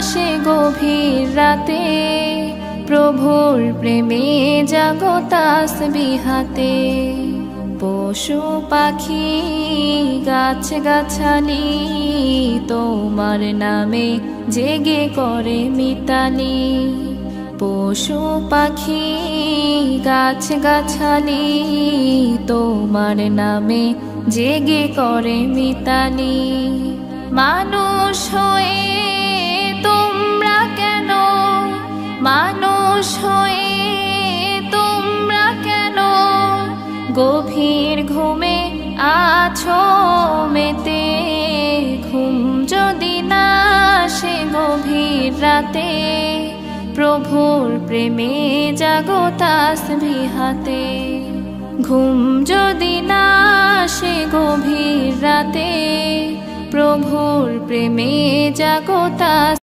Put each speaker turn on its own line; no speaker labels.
আসে গভীর রাতে, প্রভুর প্রেমে জাগো তাসবিহাতে। পশু পাখি গাছ গাছালি তোমার নামে জেগে করে মিতালি। পশু পাখি গাছ গাছালি তোমার নামে জেগে করে মিতালি। মানুষ হয়ে তোমরা কেন, মানুষ হয়ে তোমরা কেন গভীর ঘুমে আছো মেতে। ঘুম যদি না আসে গভীর রাতে, প্রভুর প্রেমে জাগো তাসবিহাতে। ঘুম যদি না আসে গভীর রাতে, প্রভুর প্রেমে জাগো তাসবিহাতে।